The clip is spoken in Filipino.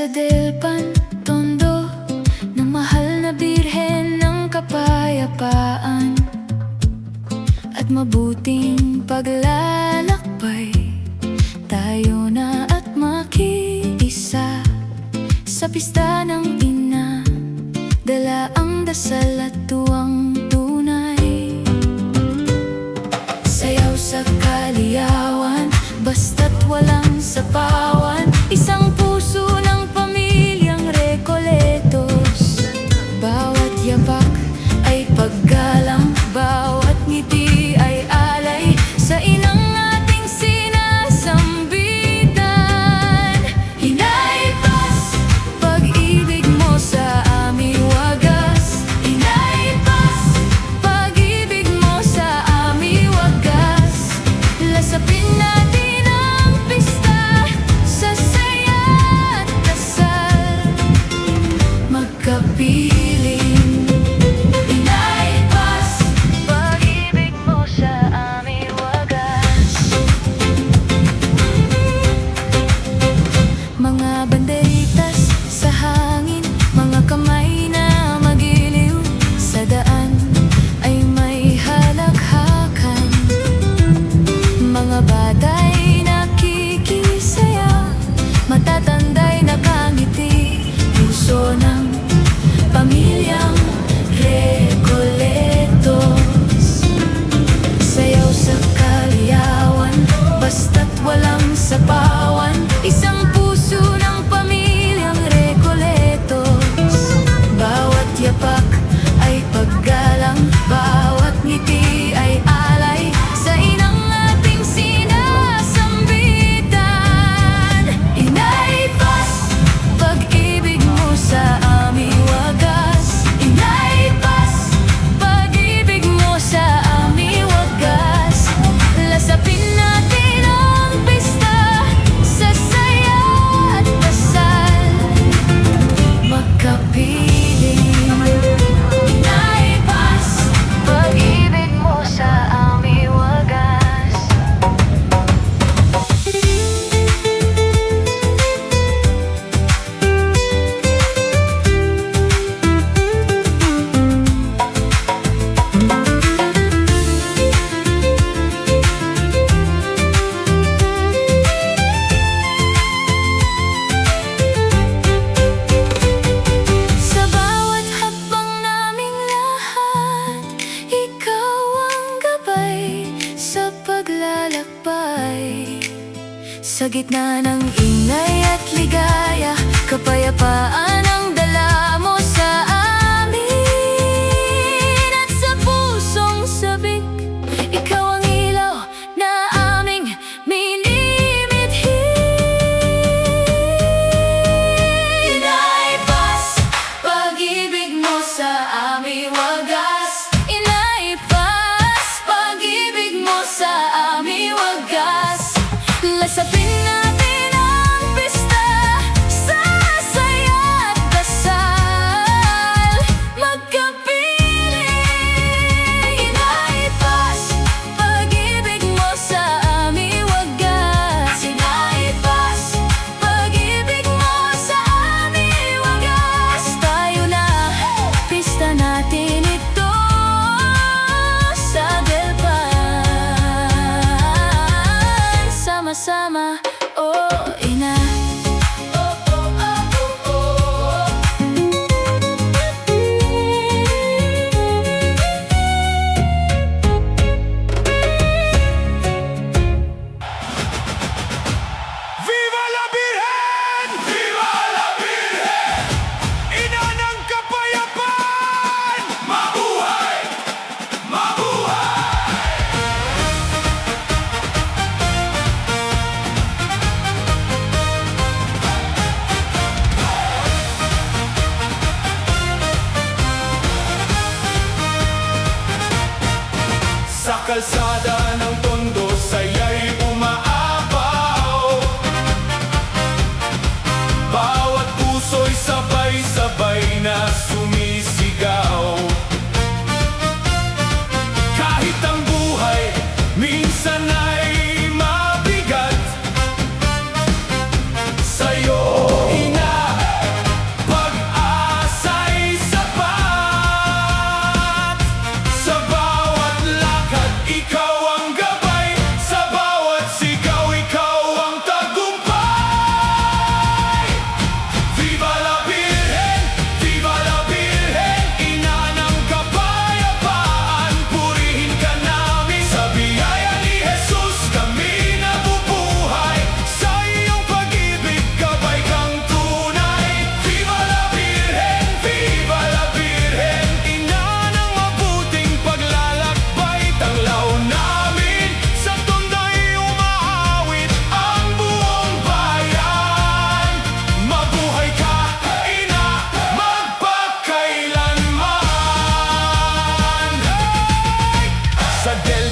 sa Delpan, Tondo, ng mahal na birhen ng kapayapaan at mabuting paglalakbay. Tayo na at makiisa sa pista ng ina, dala ang dasal at tuwang tunay. Sayaw sa kaliyawan, basta't walang sapawan, isang puso ng pamilyang Recoletos. Bawat yapak ay paggalang, bawat ngiti ay alay sa inang ating sinasambitan. Hinaipas, pag-ibig mo sa aming wagas. Hinaipas, pag-ibig mo sa aming wagas. Lasapin natin ang pista sa saya at dasal, magkapiling. Hinaipas, pag-ibig mo sa aming wagas. Mga banderitas sa hangin, mga kamay na magiliw sa daan ay may halakhakan. Mga bata'y nakikisaya, matatanday nakangiti, puso ng pamilyang Recoletos. Sayaw sa kaliyawan, basta't walang sapawan, isang puso ng pamilyang Recoletos. Bawat yapak ay paggalang, bawat ngiti ay alay sa inang ating sinasambitan. Hinaipas, pag-ibig mo sa aming wagas. Hinaipas, pag-ibig mo sa aming wagas. Lasapin natin ang pista sa saya at dasal, magkapiling. Hinaipas, pag-ibig mo sa aming wagas. Sa bawat hakbang naming lahat, ikaw ang gabay sa paglalakbay. Sa gitna ng ingay at ligaya, kapayapaan ang dala mo sa amin. At sa pusong sabik, ikaw ang ilaw na aming minimithi. Hinaipas, pag-ibig mo sa aming wagas. Hinaipas, pag-ibig mo sa aming wagas. Lasapin natin ang pista sa saya at dasal, magkapiling. Hinaipas, pag-ibig mo sa aming wagas. Hinaipas, pag-ibig mo sa aming wagas. Tayo na, pista natin ito sa Delpan. Sama-sama, oh ina. Viva la Virgen! Viva la Virgen! Ina ng kapayapaan! Mabuhay! Mabuhay! Sa kalsada ng Tondo, saya'y umaapaw. Bawat puso'y sabay-sabay na sumisigaw. Kahit ang buhay minsan ay mabigat, sa'yo ina Sa